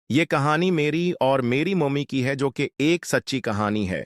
ये कहानी मेरी और मेरी मम्मी की है, जो कि एक सच्ची कहानी है।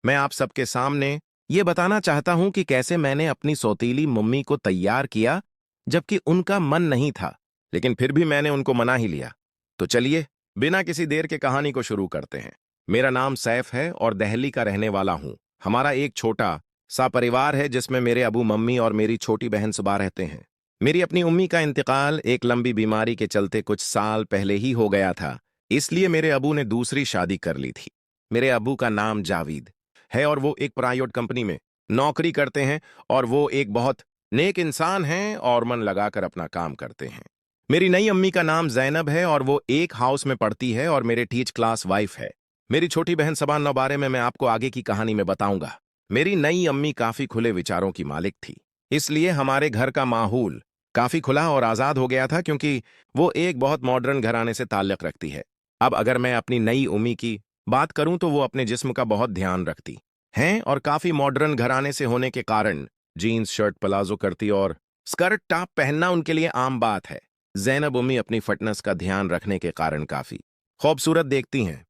मैं आप सबके सामने ये बताना चाहता हूं कि कैसे मैंने अपनी सौतीली मम्मी को तैयार किया, जबकि उनका मन नहीं था, लेकिन फिर भी मैंने उनको मना ही लिया। तो चलिए, बिना किसी देर के कहानी को शुरू करते हैं। मेरा नाम सैफ है और दिल्ली का रहने वाला हूं। हमारा एक छोटा सा परिवार है, जिसमें मेरे अबू, मम्मी और मेरी छोटी बहन सुबह रहते हैं। मेरी अपनी उम्मी का इंतकाल एक लंबी बीमारी के चलते कुछ साल पहले ही हो गया था, इसलिए मेरे अबू ने दूसरी शादी कर ली थी। मेरे अबू का नाम जावेद है और वो एक प्राइवेट कंपनी में नौकरी करते हैं, और वो एक बहुत नेक इंसान हैं और मन लगाकर अपना काम करते हैं। मेरी नई अम्मी का नाम जैनब है और वो एक हाउस में पढ़ती है और मेरे टीच क्लास वाइफ है। मेरी छोटी बहन सबा नौ बारे में मैं आपको आगे की कहानी में बताऊंगा। मेरी नई अम्मी काफी खुले विचारों की मालिक थी, इसलिए हमारे घर का माहौल काफी खुला और आजाद हो गया था, क्योंकि वो एक बहुत मॉडर्न घराने से ताल्लुक रखती है। अब अगर मैं अपनी नई उम्मी की बात करूं तो वो अपने जिस्म का बहुत ध्यान रखती हैं और काफी मॉडर्न घराने से होने के कारण जीन्स, शर्ट, प्लाजो करती और स्कर्ट टॉप पहनना उनके लिए आम बात है। जैनब उम्मी अपनी फिटनेस का ध्यान रखने के कारण काफी खूबसूरत देखती हैं।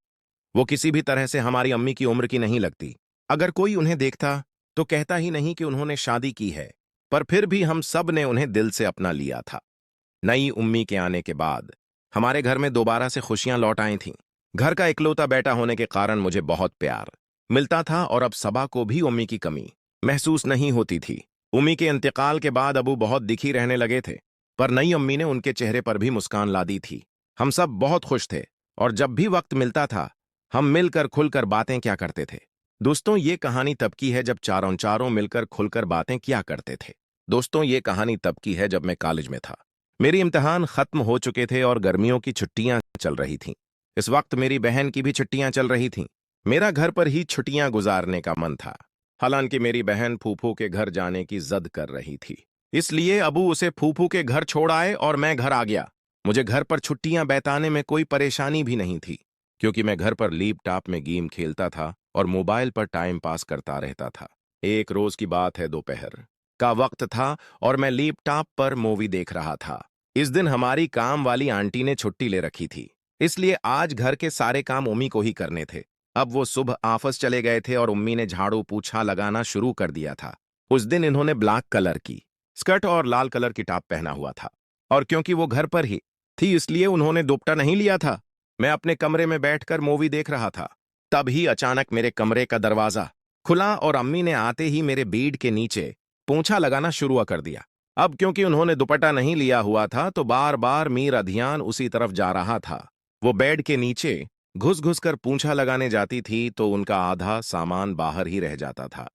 वो किसी भी तरह से हमारी अम्मी की उम्र की नहीं लगती। अगर कोई उन्हें देखता तो कहता ही नहीं कि उन्होंने शादी की है, पर फिर भी हम सब ने उन्हें दिल से अपना लिया था। नई उम्मी के आने के बाद हमारे घर में दोबारा से खुशियां लौट आई थीं। घर का इकलौता बेटा होने के कारण मुझे बहुत प्यार मिलता था और अब सबा को भी उम्मी की कमी महसूस नहीं होती थी। उम्मी के इंतकाल के बाद अबू बहुत दिखी रहने लगे थे, पर नई अम्मी ने उनके चेहरे पर भी मुस्कान ला दी थी। हम सब बहुत खुश थे और जब भी वक्त मिलता था हम मिलकर खुलकर बातें क्या करते थे। दोस्तों, ये कहानी तब की है जब चारों चारों मिलकर खुलकर बातें क्या करते थे। दोस्तों, ये कहानी तब की है जब मैं कॉलेज में था। मेरी इम्तिहान खत्म हो चुके थे और गर्मियों की छुट्टियां चल रही थीं। इस वक्त मेरी बहन की भी छुट्टियां चल रही थीं। मेरा घर पर ही छुट्टियां गुजारने का मन था। हालांकि मेरी बहन फूफू के घर जाने की जिद कर रही थी, इसलिए अबू उसे फूफू के घर छोड़ आए और मैं घर आ गया। मुझे घर पर छुट्टियां बिताने में कोई परेशानी भी नहीं थी, क्योंकि मैं घर पर लैपटॉप में गेम खेलता था और मोबाइल पर टाइम पास करता रहता था। एक रोज की बात है, दोपहर का वक्त था और मैं लैपटॉप पर मूवी देख रहा था। इस दिन हमारी काम वाली आंटी ने छुट्टी ले रखी थी, इसलिए आज घर के सारे काम उम्मी को ही करने थे। अब वो सुबह ऑफिस चले गए थे और उम्मी ने झाड़ू पोछा लगाना शुरू कर दिया था। उस दिन इन्होंने ब्लैक कलर की स्कर्ट और लाल कलर की टॉप पहना हुआ था, और क्योंकि वो घर पर ही थी इसलिए उन्होंने दुपट्टा नहीं लिया था। मैं अपने कमरे में बैठकर मूवी देख रहा था। तभी अचानक मेरे कमरे का दरवाजा खुला और अम्मी ने आते ही मेरे बेड के नीचे पोंछा लगाना शुरू कर दिया। अब क्योंकि उन्होंने दुपट्टा नहीं लिया हुआ था तो बार बार मेरा ध्यान उसी तरफ जा रहा था। वो बेड के नीचे घुस घुस कर पूंछा लगाने जाती थी तो उनका आधा सामान बाहर ही रह जाता था।